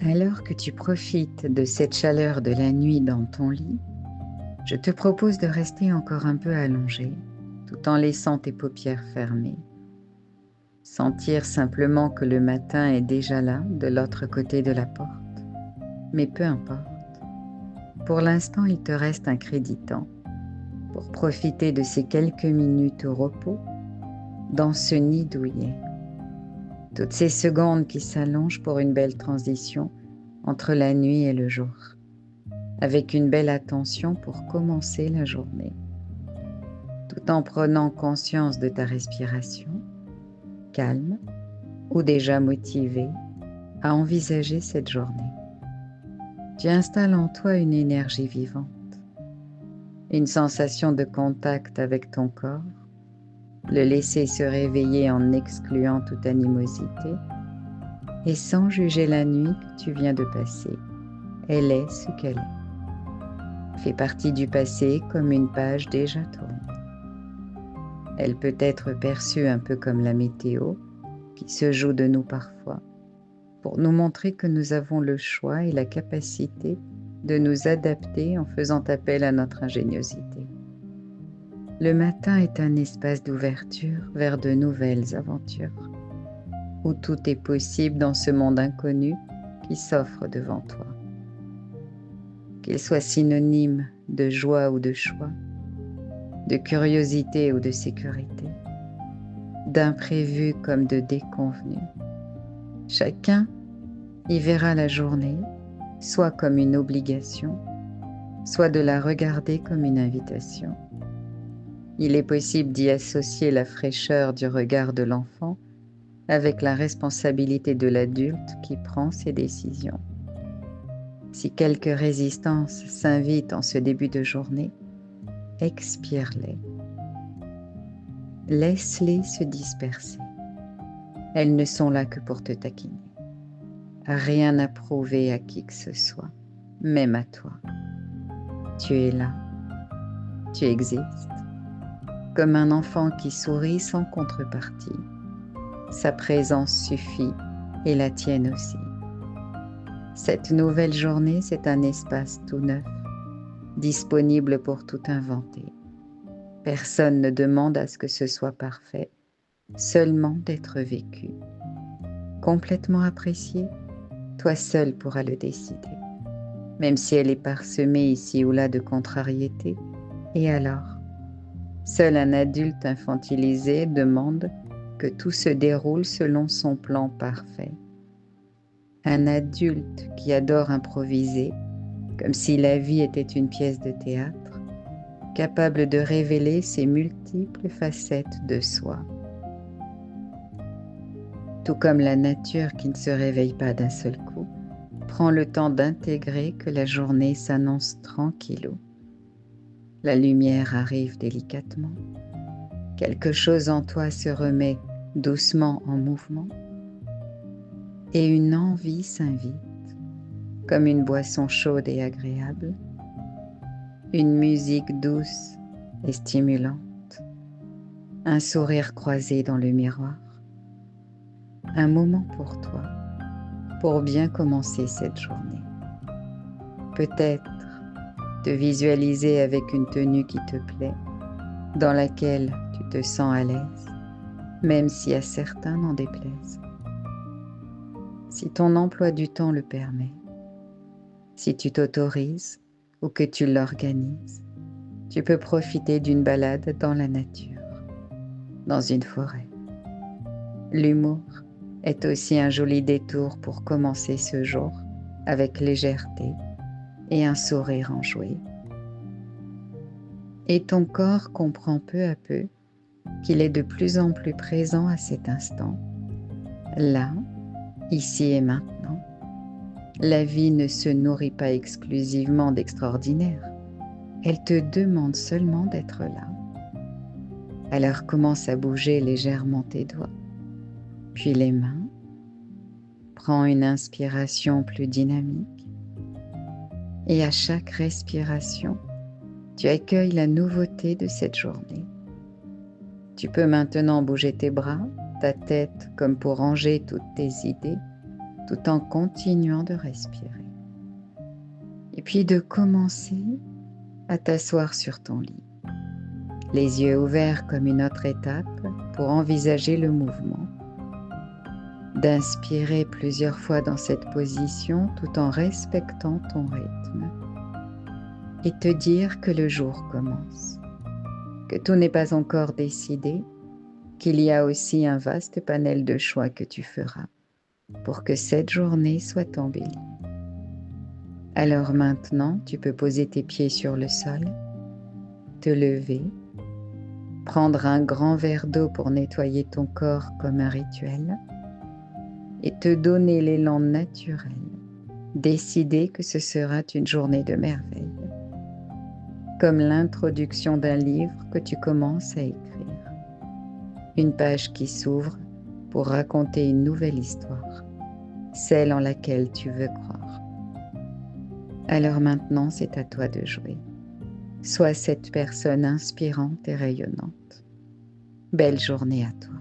Alors que tu profites de cette chaleur de la nuit dans ton lit, je te propose de rester encore un peu allongé, tout en laissant tes paupières fermées. Sentir simplement que le matin est déjà là, de l'autre côté de la porte. Mais peu importe. Pour l'instant, il te reste un crédit temps pour profiter de ces quelques minutes au repos dans ce nid douillet. Toutes ces secondes qui s'allongent pour une belle transition entre la nuit et le jour, avec une belle attention pour commencer la journée, tout en prenant conscience de ta respiration, calme ou déjà motivé à envisager cette journée. Tu installes en toi une énergie vivante, une sensation de contact avec ton corps, le laisser se réveiller en excluant toute animosité et sans juger la nuit que tu viens de passer. Elle est ce qu'elle est. Fait partie du passé comme une page déjà tournée. Elle peut être perçue un peu comme la météo qui se joue de nous parfois pour nous montrer que nous avons le choix et la capacité de nous adapter en faisant appel à notre ingéniosité. Le matin est un espace d'ouverture vers de nouvelles aventures, où tout est possible dans ce monde inconnu qui s'offre devant toi. Qu'il soit synonyme de joie ou de choix, de curiosité ou de sécurité, d'imprévu comme de déconvenu. Chacun y verra la journée soit comme une obligation, soit de la regarder comme une invitation. Il est possible d'y associer la fraîcheur du regard de l'enfant avec la responsabilité de l'adulte qui prend ses décisions. Si quelques résistances s'invitent en ce début de journée, expire-les. Laisse-les se disperser. Elles ne sont là que pour te taquiner. Rien à prouver à qui que ce soit, même à toi. Tu es là. Tu existes. Comme un enfant qui sourit sans contrepartie. Sa présence suffit et la tienne aussi. Cette nouvelle journée, c'est un espace tout neuf, disponible pour tout inventer. Personne ne demande à ce que ce soit parfait, seulement d'être vécu. Complètement apprécié, toi seul pourras le décider, même si elle est parsemée ici ou là de contrariétés. Et alors, seul un adulte infantilisé demande que tout se déroule selon son plan parfait. Un adulte qui adore improviser, comme si la vie était une pièce de théâtre, capable de révéler ses multiples facettes de soi. Tout comme la nature qui ne se réveille pas d'un seul coup, prend le temps d'intégrer que la journée s'annonce tranquillou. La lumière arrive délicatement. Quelque chose en toi se remet doucement en mouvement et une envie s'invite, comme une boisson chaude et agréable, une musique douce et stimulante, un sourire croisé dans le miroir, un moment pour toi, pour bien commencer cette journée. Peut-être te visualiser avec une tenue qui te plaît, dans laquelle tu te sens à l'aise, même si à certains n'en déplaise. Si ton emploi du temps le permet, si tu t'autorises ou que tu l'organises, tu peux profiter d'une balade dans la nature, dans une forêt. L'humour est aussi un joli détour pour commencer ce jour avec légèreté et un sourire enjoué. Et ton corps comprend peu à peu qu'il est de plus en plus présent à cet instant, là, ici et maintenant. La vie ne se nourrit pas exclusivement d'extraordinaire. Elle te demande seulement d'être là. Alors commence à bouger légèrement tes doigts, puis les mains. Prends une inspiration plus dynamique. Et à chaque respiration, tu accueilles la nouveauté de cette journée. Tu peux maintenant bouger tes bras, ta tête comme pour ranger toutes tes idées, tout en continuant de respirer. Et puis de commencer à t'asseoir sur ton lit, les yeux ouverts comme une autre étape pour envisager le mouvement. D'inspirer plusieurs fois dans cette position tout en respectant ton rythme. Et te dire que le jour commence, que tout n'est pas encore décidé, qu'il y a aussi un vaste panel de choix que tu feras pour que cette journée soit embellie. Alors maintenant, tu peux poser tes pieds sur le sol, te lever, prendre un grand verre d'eau pour nettoyer ton corps comme un rituel et te donner l'élan naturel, décider que ce sera une journée de merveille, comme l'introduction d'un livre que tu commences à écrire, une page qui s'ouvre pour raconter une nouvelle histoire, celle en laquelle tu veux croire. Alors maintenant, c'est à toi de jouer. Sois cette personne inspirante et rayonnante. Belle journée à toi.